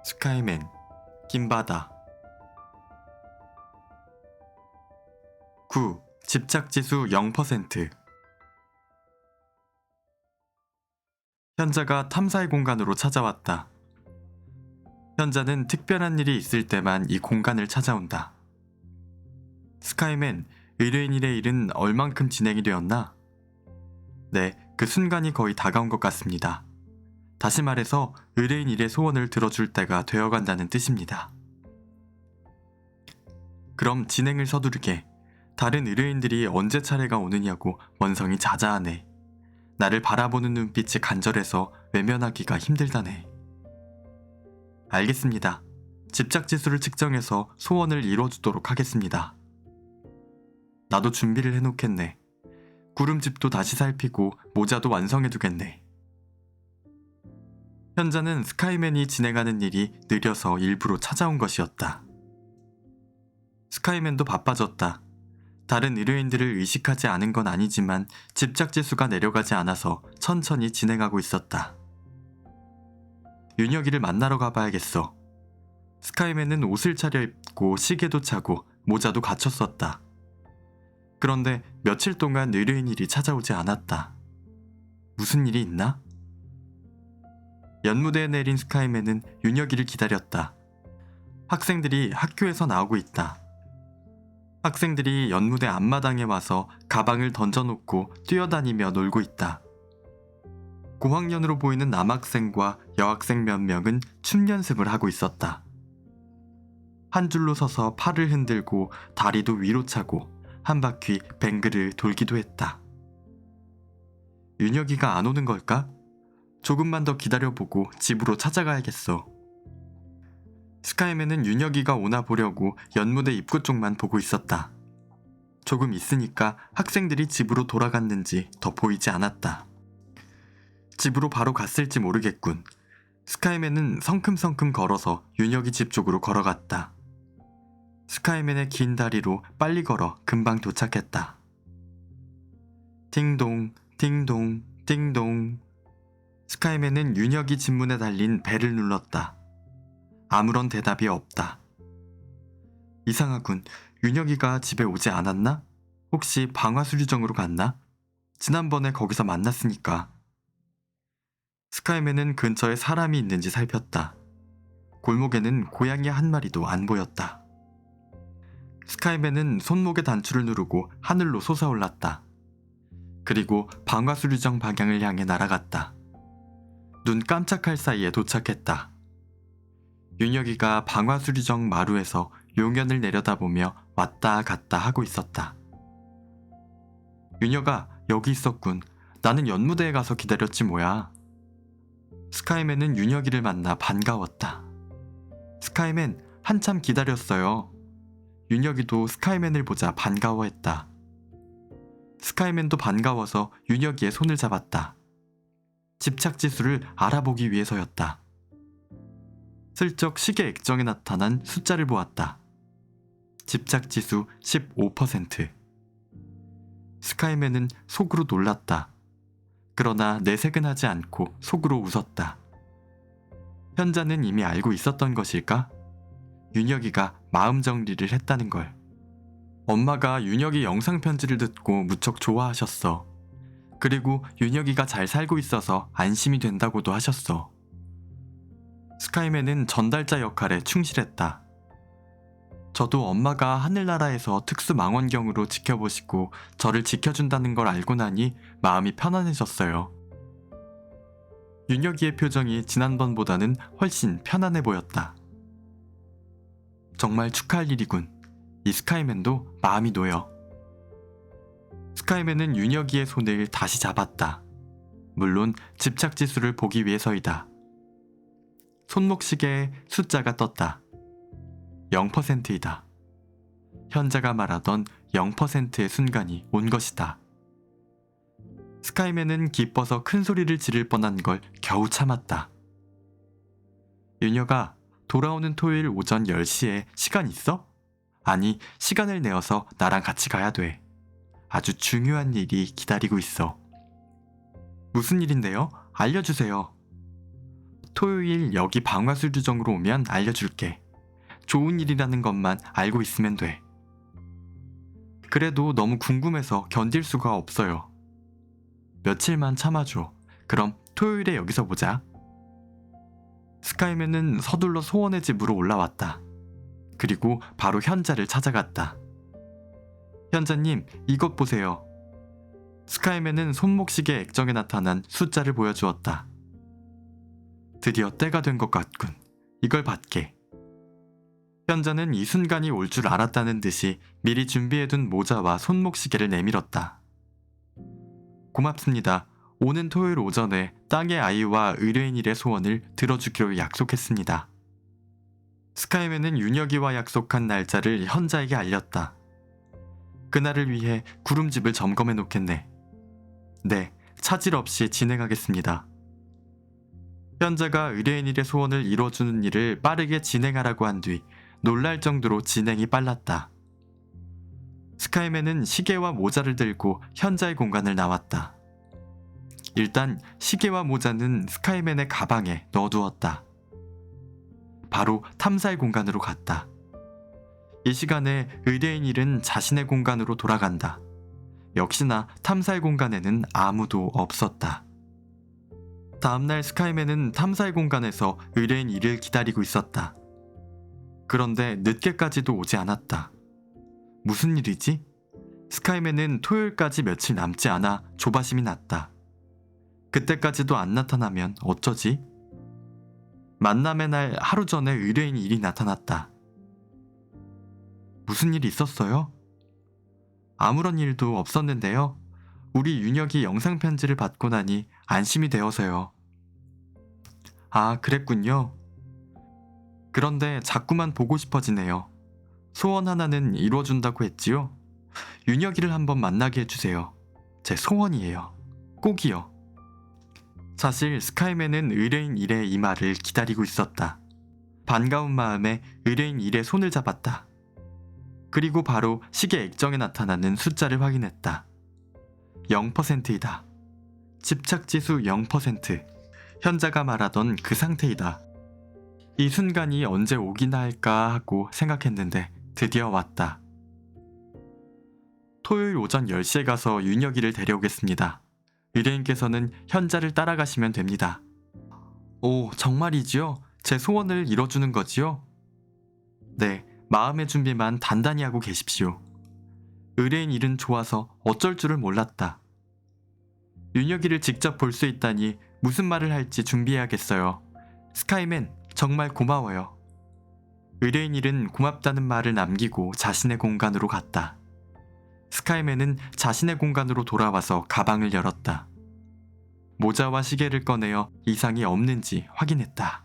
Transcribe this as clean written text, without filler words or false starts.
스카이맨, 김바다. 9. 집착지수 0%. 현자가 탐사의 공간으로 찾아왔다. 현자는 특별한 일이 있을 때만 이 공간을 찾아온다. 스카이맨, 의뢰인 일의 일은 얼만큼 진행이 되었나? 네, 그 순간이 거의 다가온 것 같습니다. 다시 말해서 의뢰인 일의 소원을 들어줄 때가 되어간다는 뜻입니다. 그럼 진행을 서두르게. 다른 의뢰인들이 언제 차례가 오느냐고 원성이 자자하네. 나를 바라보는 눈빛이 간절해서 외면하기가 힘들다네. 알겠습니다. 집착지수를 측정해서 소원을 이뤄주도록 하겠습니다. 나도 준비를 해놓겠네. 구름집도 다시 살피고 모자도 완성해두겠네. 현자는 스카이맨이 진행하는 일이 느려서 일부러 찾아온 것이었다. 스카이맨도 바빠졌다. 다른 의뢰인들을 의식하지 않은 건 아니지만 집착지수가 내려가지 않아서 천천히 진행하고 있었다. 윤혁이를 만나러 가봐야겠어. 스카이맨은 옷을 차려입고 시계도 차고 모자도 갖췄었다. 그런데 며칠 동안 의뢰인 일이 찾아오지 않았다. 무슨 일이 있나? 연무대에 내린 스카이맨은 윤혁이를 기다렸다. 학생들이 학교에서 나오고 있다. 학생들이 연무대 앞마당에 와서 가방을 던져놓고 뛰어다니며 놀고 있다. 고학년으로 보이는 남학생과 여학생 몇 명은 춤 연습을 하고 있었다. 한 줄로 서서 팔을 흔들고 다리도 위로 차고 한 바퀴 뱅그를 돌기도 했다. 윤혁이가 안 오는 걸까? 조금만 더 기다려보고 집으로 찾아가야겠어. 스카이맨은 윤혁이가 오나 보려고 연무대 입구 쪽만 보고 있었다. 조금 있으니까 학생들이 집으로 돌아갔는지 더 보이지 않았다. 집으로 바로 갔을지 모르겠군. 스카이맨은 성큼성큼 걸어서 윤혁이 집 쪽으로 걸어갔다. 스카이맨의 긴 다리로 빨리 걸어 금방 도착했다. 띵동, 띵동, 띵동. 스카이맨은 윤혁이 집 문에 달린 벨을 눌렀다. 아무런 대답이 없다. 이상하군. 윤혁이가 집에 오지 않았나? 혹시 방화수리정으로 갔나? 지난번에 거기서 만났으니까. 스카이맨은 근처에 사람이 있는지 살폈다. 골목에는 고양이 한 마리도 안 보였다. 스카이맨은 손목에 단추를 누르고 하늘로 솟아올랐다. 그리고 방화수리정 방향을 향해 날아갔다. 눈 깜짝할 사이에 도착했다. 윤혁이가 방화수리정 마루에서 용연을 내려다보며 왔다 갔다 하고 있었다. 윤혁아, 여기 있었군. 나는 연무대에 가서 기다렸지 뭐야. 스카이맨은 윤혁이를 만나 반가웠다. 스카이맨, 한참 기다렸어요. 윤혁이도 스카이맨을 보자 반가워했다. 스카이맨도 반가워서 윤혁이의 손을 잡았다. 집착지수를 알아보기 위해서였다. 슬쩍 시계 액정에 나타난 숫자를 보았다. 집착지수 15%. 스카이맨은 속으로 놀랐다. 그러나 내색은 하지 않고 속으로 웃었다. 현자는 이미 알고 있었던 것일까? 윤혁이가 마음 정리를 했다는 걸. 엄마가 윤혁이 영상 편지를 듣고 무척 좋아하셨어. 그리고 윤혁이가 잘 살고 있어서 안심이 된다고도 하셨어. 스카이맨은 전달자 역할에 충실했다. 저도 엄마가 하늘나라에서 특수망원경으로 지켜보시고 저를 지켜준다는 걸 알고 나니 마음이 편안해졌어요. 윤혁이의 표정이 지난번보다는 훨씬 편안해 보였다. 정말 축하할 일이군. 이 스카이맨도 마음이 놓여. 스카이맨은 윤혁이의 손을 다시 잡았다. 물론 집착지수를 보기 위해서이다. 손목시계에 숫자가 떴다. 0%이다. 현자가 말하던 0%의 순간이 온 것이다. 스카이맨은 기뻐서 큰 소리를 지를 뻔한 걸 겨우 참았다. 윤혁아, 돌아오는 토요일 오전 10시에 시간 있어? 아니, 시간을 내어서 나랑 같이 가야 돼. 아주 중요한 일이 기다리고 있어. 무슨 일인데요? 알려주세요. 토요일 여기 방화수류정으로 오면 알려줄게. 좋은 일이라는 것만 알고 있으면 돼. 그래도 너무 궁금해서 견딜 수가 없어요. 며칠만 참아줘. 그럼 토요일에 여기서 보자. 스카이맨은 서둘러 소원의 집으로 올라왔다. 그리고 바로 현자를 찾아갔다. 현자님, 이것 보세요. 스카이맨은 손목시계 액정에 나타난 숫자를 보여주었다. 드디어 때가 된 것 같군. 이걸 받게. 현자는 이 순간이 올 줄 알았다는 듯이 미리 준비해둔 모자와 손목시계를 내밀었다. 고맙습니다. 오는 토요일 오전에 땅의 아이와 의뢰인일의 소원을 들어주기로 약속했습니다. 스카이맨은 윤혁이와 약속한 날짜를 현자에게 알렸다. 그날을 위해 구름집을 점검해 놓겠네. 네, 차질 없이 진행하겠습니다. 현자가 의뢰인일의 소원을 이뤄주는 일을 빠르게 진행하라고 한 뒤 놀랄 정도로 진행이 빨랐다. 스카이맨은 시계와 모자를 들고 현자의 공간을 나왔다. 일단 시계와 모자는 스카이맨의 가방에 넣어두었다. 바로 탐사의 공간으로 갔다. 이 시간에 의뢰인일은 자신의 공간으로 돌아간다. 역시나 탐사의 공간에는 아무도 없었다. 다음날 스카이맨은 탐사의 공간에서 의뢰인일을 기다리고 있었다. 그런데 늦게까지도 오지 않았다. 무슨 일이지? 스카이맨은 토요일까지 며칠 남지 않아 조바심이 났다. 그때까지도 안 나타나면 어쩌지? 만남의 날 하루 전에 의뢰인 일이 나타났다. 무슨 일 있었어요? 아무런 일도 없었는데요. 우리 윤혁이 영상편지를 받고 나니 안심이 되어서요. 아, 그랬군요. 그런데 자꾸만 보고 싶어지네요. 소원 하나는 이루어준다고 했지요? 윤혁이를 한번 만나게 해주세요. 제 소원이에요. 꼭이요. 사실 스카이맨은 의뢰인 일의 이 말을 기다리고 있었다. 반가운 마음에 의뢰인 일의 손을 잡았다. 그리고 바로 시계 액정에 나타나는 숫자를 확인했다. 0%이다. 집착지수 0%. 현자가 말하던 그 상태이다. 이 순간이 언제 오기나 할까 하고 생각했는데 드디어 왔다. 토요일 오전 10시에 가서 윤혁이를 데려오겠습니다. 의뢰인께서는 현자를 따라가시면 됩니다. 오, 정말이지요? 제 소원을 이뤄주는 거지요? 네, 마음의 준비만 단단히 하고 계십시오. 의뢰인 일은 좋아서 어쩔 줄을 몰랐다. 윤혁이를 직접 볼 수 있다니 무슨 말을 할지 준비해야겠어요. 스카이맨, 정말 고마워요. 의뢰인 일은 고맙다는 말을 남기고 자신의 공간으로 갔다. 스카이맨은 자신의 공간으로 돌아와서 가방을 열었다. 모자와 시계를 꺼내어 이상이 없는지 확인했다.